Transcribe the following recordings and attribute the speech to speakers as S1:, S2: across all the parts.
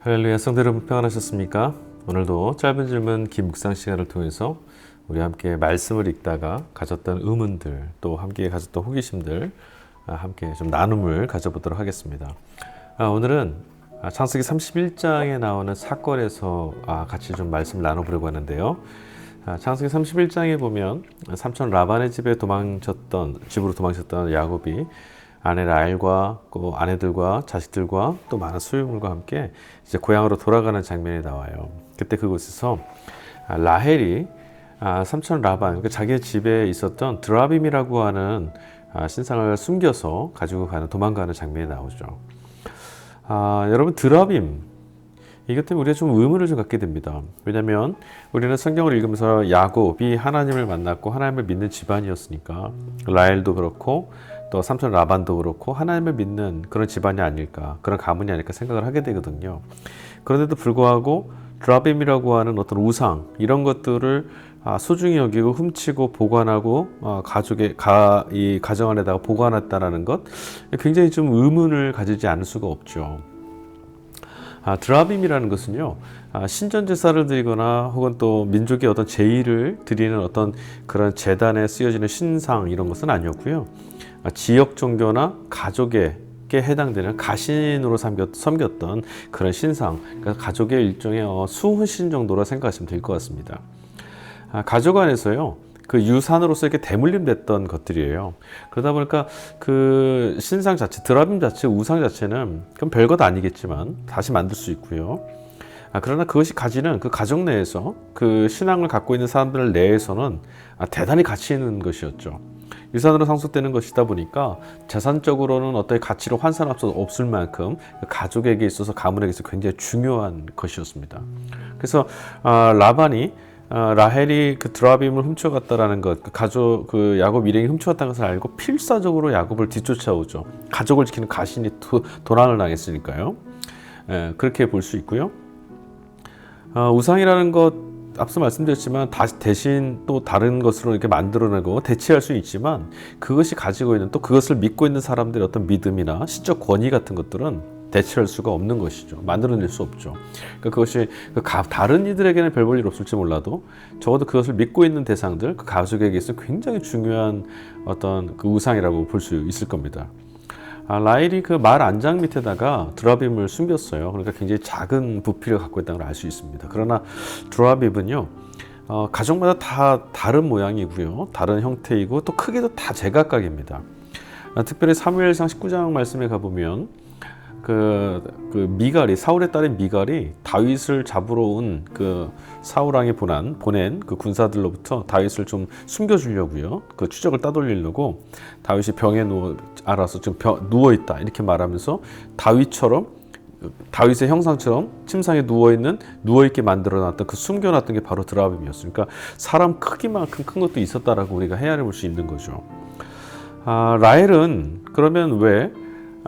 S1: 할렐루야, 성도 여러분 평안하셨습니까? 오늘도 짧은 질문 긴 묵상 시간을 통해서 우리 함께 말씀을 읽다가 가졌던 의문들, 또 함께 가졌던 호기심들 함께 좀 나눔을 가져보도록 하겠습니다. 오늘은 창세기 31장에 나오는 사건에서 같이 좀 말씀을 나눠보려고 하는데요. 창세기 31장에 보면 삼촌 라반의 집으로 도망쳤던 야곱이 아내 라헬과 아내들과 자식들과 또 많은 소유물과 함께 이제 고향으로 돌아가는 장면이 나와요. 그때 그곳에서 라헬이 삼촌 라반, 자기 집에 있었던 드라빔이라고 하는 신상을 숨겨서 가지고 도망가는 장면이 나오죠. 여러분, 드라빔, 이것 때문에 우리가 좀 의문을 좀 갖게 됩니다. 왜냐하면 우리는 성경을 읽으면서 야곱이 하나님을 만났고 하나님을 믿는 집안이었으니까 라헬도 그렇고 또 삼촌 라반도 그렇고 하나님을 믿는 그런 집안이 아닐까, 그런 가문이 아닐까 생각을 하게 되거든요. 그런데도 불구하고 드라빔이라고 하는 어떤 우상, 이런 것들을 소중히 여기고 훔치고 보관하고 이 가정 안에다가 보관했다라는 것, 굉장히 좀 의문을 가지지 않을 수가 없죠. 드라빔이라는 것은요, 신전 제사를 드리거나 혹은 또 민족의 어떤 제의를 드리는 어떤 그런 제단에 쓰여지는 신상, 이런 것은 아니었고요. 지역 종교나 가족에게 해당되는 가신으로 섬겼던 그런 신상, 그러니까 가족의 일종의 수훈신 정도로 생각하시면 될 것 같습니다. 가족 안에서요, 그 유산으로서 이렇게 대물림됐던 것들이에요. 그러다 보니까 그 신상 자체, 드라빔 자체, 우상 자체는 그건 별것 아니겠지만 다시 만들 수 있고요. 그러나 그것이 가지는 그 가족 내에서 그 신앙을 갖고 있는 사람들 내에서는 대단히 가치 있는 것이었죠. 유산으로 상속되는 것이다 보니까 재산적으로는 어떤 가치로 환산할 수 없을 만큼 가족에게 있어서, 가문에게 있어서 굉장히 중요한 것이었습니다. 그래서 라반이 라헬이 그 드라빔을 훔쳐갔다라는 것, 그 야곱 일행이 훔쳐갔다는 것을 알고 필사적으로 야곱을 뒤쫓아오죠. 가족을 지키는 가신이 도난을 당했으니까요. 그렇게 볼 수 있고요. 우상이라는 것, 앞서 말씀드렸지만 대신 또 다른 것으로 이렇게 만들어내고 대체할 수 있지만, 그것이 가지고 있는, 또 그것을 믿고 있는 사람들의 어떤 믿음이나 시적 권위 같은 것들은 대체할 수가 없는 것이죠. 만들어낼 수 없죠. 그러니까 그것이 다른 이들에게는 별 볼 일 없을지 몰라도 적어도 그것을 믿고 있는 대상들, 그 가족에게 있어 굉장히 중요한 어떤 그 우상이라고 볼 수 있을 겁니다. 라헬이 그 말 안장 밑에다가 드라빔을 숨겼어요. 그러니까 굉장히 작은 부피를 갖고 있다는 걸 알 수 있습니다. 그러나 드라빔은요, 가족마다 다 다른 모양이고요, 다른 형태이고 또 크기도 다 제각각입니다. 특별히 사무엘상 19장 말씀에 가보면 미갈이, 사울의 딸인 미갈이 다윗을 잡으러 온 그 사울 왕이 보낸 그 군사들로부터 다윗을 좀 숨겨주려고요, 그 추적을 따돌리려고 다윗이 병에 알아서 좀 누워있다 이렇게 말하면서 다윗의 형상처럼 침상에 누워있게 만들어놨던, 그 숨겨놨던 게 바로 드라빔이었어요. 그러니까 사람 크기만큼 큰 것도 있었다라고 우리가 헤아려 볼 수 있는 거죠. 라헬은 그러면 왜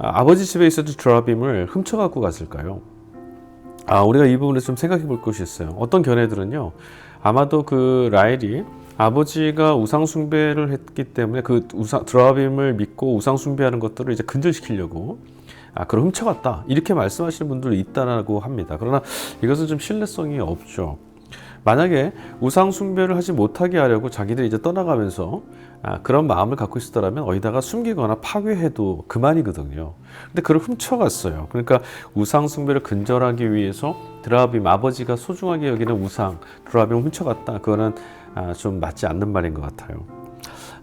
S1: 아버지 집에 있었던 드라빔을 훔쳐갖고 갔을까요? 우리가 이 부분에 좀 생각해 볼 것이 있어요. 어떤 견해들은요, 아마도 그 라헬이 아버지가 우상 숭배를 했기 때문에 그 드라빔을 믿고 우상 숭배하는 것들을 이제 근절시키려고 그걸 훔쳐갔다, 이렇게 말씀하시는 분들도 있다고 합니다. 그러나 이것은 좀 신뢰성이 없죠. 만약에 우상 숭배를 하지 못하게 하려고 자기들이 이제 떠나가면서 그런 마음을 갖고 있었다면 어디다가 숨기거나 파괴해도 그만이거든요. 근데 그걸 훔쳐갔어요. 그러니까 우상 숭배를 근절하기 위해서 드라빔, 아버지가 소중하게 여기는 우상 드라빔을 훔쳐갔다, 그거는 좀 맞지 않는 말인 것 같아요.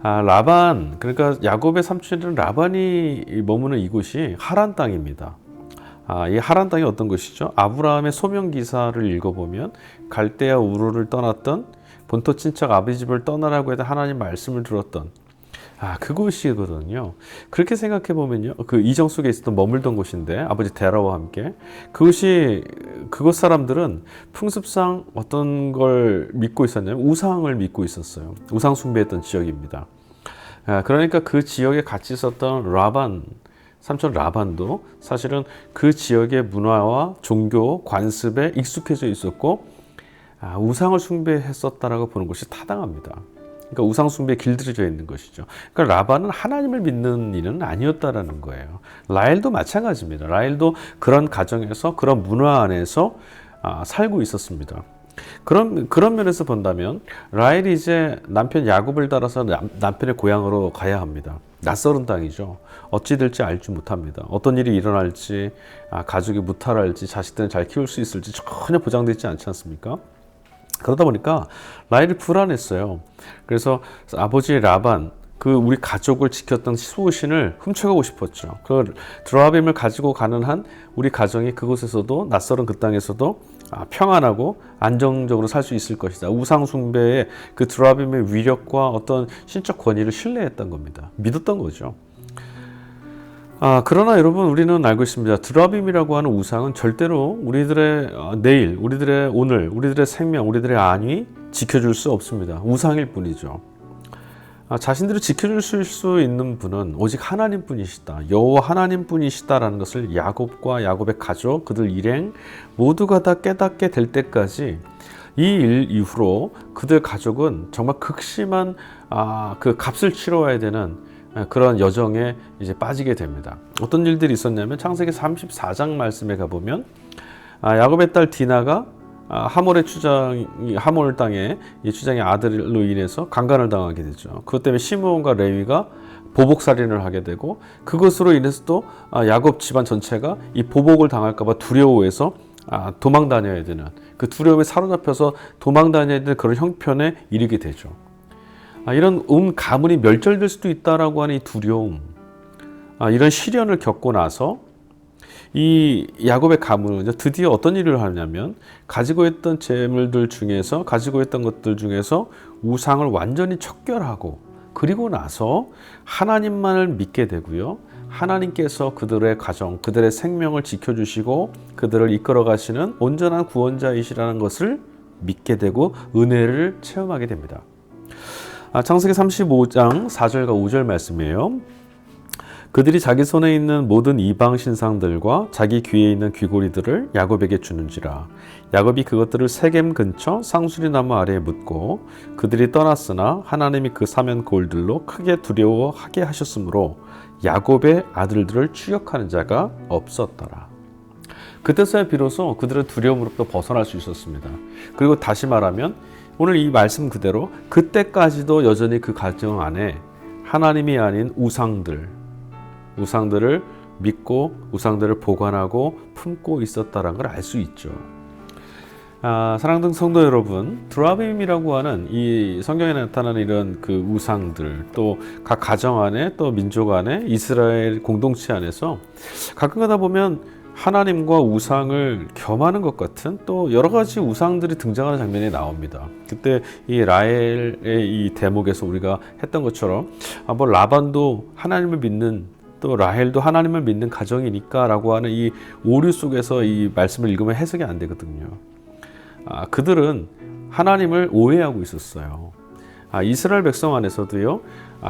S1: 라반, 그러니까 야곱의 삼촌인 라반이 머무는 이곳이 하란 땅입니다. 이 하란 땅이 어떤 것이죠? 아브라함의 소명 기사를 읽어보면 갈대아 우르를 떠났던, 본토 친척 아버지 집을 떠나라고 해서 하나님 말씀을 들었던 그곳이거든요. 그렇게 생각해 보면요, 그 이정 속에 있었던 머물던 곳인데, 아버지 데라와 함께 그곳 사람들은 풍습상 어떤 걸 믿고 있었냐면 우상을 믿고 있었어요. 우상 숭배했던 지역입니다. 그러니까 그 지역에 같이 있었던 삼촌 라반도 사실은 그 지역의 문화와 종교 관습에 익숙해져 있었고 우상을 숭배했었다라고 보는 것이 타당합니다. 그러니까 우상 숭배에 길들여져 있는 것이죠. 그러니까 라반은 하나님을 믿는 이는 아니었다라는 거예요. 라헬도 마찬가지입니다. 라헬도 그런 가정에서 그런 문화 안에서 살고 있었습니다. 그런 면에서 본다면 라헬이 이제 남편 야곱을 따라서 남편의 고향으로 가야 합니다. 낯설은 땅이죠. 어찌 될지 알지 못합니다. 어떤 일이 일어날지, 가족이 무탈할지, 자식들은 잘 키울 수 있을지 전혀 보장되지 않지 않습니까? 그러다 보니까 라헬이 불안했어요. 그래서 아버지 라반, 그 우리 가족을 지켰던 수호신을 훔쳐가고 싶었죠. 그 드라빔을 가지고 가는 한 우리 가정이 그곳에서도, 낯설은 그 땅에서도 평안하고 안정적으로 살 수 있을 것이다. 우상 숭배의 그 드라빔의 위력과 어떤 신적 권위를 신뢰했던 겁니다. 믿었던 거죠. 그러나 여러분, 우리는 알고 있습니다. 드라빔이라고 하는 우상은 절대로 우리들의 내일, 우리들의 오늘, 우리들의 생명, 우리들의 안위 지켜줄 수 없습니다. 우상일 뿐이죠. 자신들을 지켜줄 수 있는 분은 오직 하나님뿐이시다. 여호와 하나님뿐이시다라는 것을 야곱과 야곱의 가족, 그들 일행 모두가 다 깨닫게 될 때까지 이 일 이후로 그들 가족은 정말 극심한 그 값을 치러야 되는 그런 여정에 이제 빠지게 됩니다. 어떤 일들이 있었냐면 창세기 34장 말씀에 가보면 야곱의 딸 디나가 하몰 땅에 이 추장의 아들로 인해서 강간을 당하게 되죠. 그것 때문에 시므온과 레위가 보복 살인을 하게 되고, 그것으로 인해서 또 야곱 집안 전체가 이 보복을 당할까봐 두려워해서 도망 다녀야 되는, 그 두려움에 사로잡혀서 도망 다녀야 되는 그런 형편에 이르게 되죠. 이런 온 가문이 멸절될 수도 있다라고 하는 이 두려움, 이런 시련을 겪고 나서 이 야곱의 가문은 드디어 어떤 일을 하냐면, 가지고 있던 재물들 중에서, 가지고 있던 것들 중에서 우상을 완전히 척결하고, 그리고 나서 하나님만을 믿게 되고요. 하나님께서 그들의 가정, 그들의 생명을 지켜주시고 그들을 이끌어 가시는 온전한 구원자이시라는 것을 믿게 되고 은혜를 체험하게 됩니다. 창세기 35장 4절과 5절 말씀이에요. 그들이 자기 손에 있는 모든 이방 신상들과 자기 귀에 있는 귀고리들을 야곱에게 주는지라. 야곱이 그것들을 세겜 근처 상수리 나무 아래에 묻고, 그들이 떠났으나 하나님이 그 사면 골들로 크게 두려워하게 하셨으므로 야곱의 아들들을 추격하는 자가 없었더라. 그때서야 비로소 그들은 두려움으로부터 벗어날 수 있었습니다. 그리고 다시 말하면 오늘 이 말씀 그대로 그때까지도 여전히 그 가정 안에 하나님이 아닌 우상들을 믿고 우상들을 보관하고 품고 있었다는 걸 알 수 있죠. 사랑하는 성도 여러분, 드라빔이라고 하는 이 성경에 나타나는 이런 그 우상들, 또 각 가정 안에, 또 민족 안에, 이스라엘 공동체 안에서 가끔 가다 보면 하나님과 우상을 겸하는 것 같은 또 여러 가지 우상들이 등장하는 장면이 나옵니다. 그때 이 라헬의 이 대목에서 우리가 했던 것처럼 뭐 라반도 하나님을 믿는, 또 라헬도 하나님을 믿는 가정이니까 라고 하는 이 오류 속에서 이 말씀을 읽으면 해석이 안 되거든요. 그들은 하나님을 오해하고 있었어요. 이스라엘 백성 안에서도요,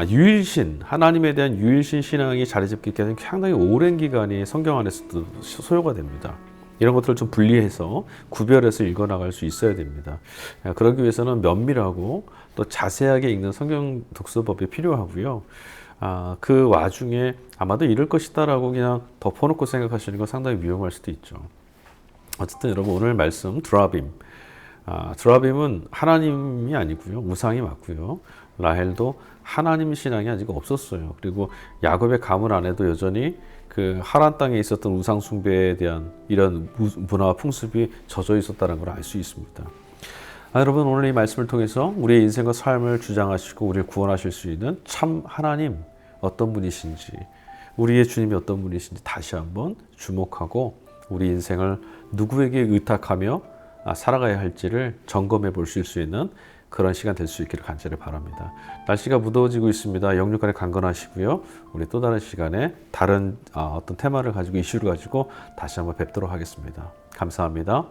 S1: 유일신, 하나님에 대한 유일신 신앙이 자리 잡기까지는 상당히 오랜 기간이 성경 안에서도 소요가 됩니다. 이런 것들을 좀 분리해서 구별해서 읽어나갈 수 있어야 됩니다. 그러기 위해서는 면밀하고 또 자세하게 읽는 성경 독서법이 필요하고요. 그 와중에 아마도 이럴 것이다라고 그냥 덮어놓고 생각하시는 건 상당히 위험할 수도 있죠. 어쨌든 여러분, 오늘 말씀 드라빔은 하나님이 아니고요, 우상이 맞고요. 라헬도 하나님 신앙이 아직 없었어요. 그리고 야곱의 가문 안에도 여전히 그 하란 땅에 있었던 우상 숭배에 대한 이런 문화와 풍습이 젖어 있었다는 걸 알 수 있습니다. 여러분, 오늘 이 말씀을 통해서 우리의 인생과 삶을 주장하시고 우리를 구원하실 수 있는 참 하나님 어떤 분이신지, 우리의 주님이 어떤 분이신지 다시 한번 주목하고 우리 인생을 누구에게 의탁하며 살아가야 할지를 점검해 보실 수 있는 그런 시간 될 수 있기를 간절히 바랍니다. 날씨가 무더워지고 있습니다. 영육간에 강건하시고요. 우리 또 다른 시간에 다른 어떤 테마를 가지고, 이슈를 가지고 다시 한번 뵙도록 하겠습니다. 감사합니다.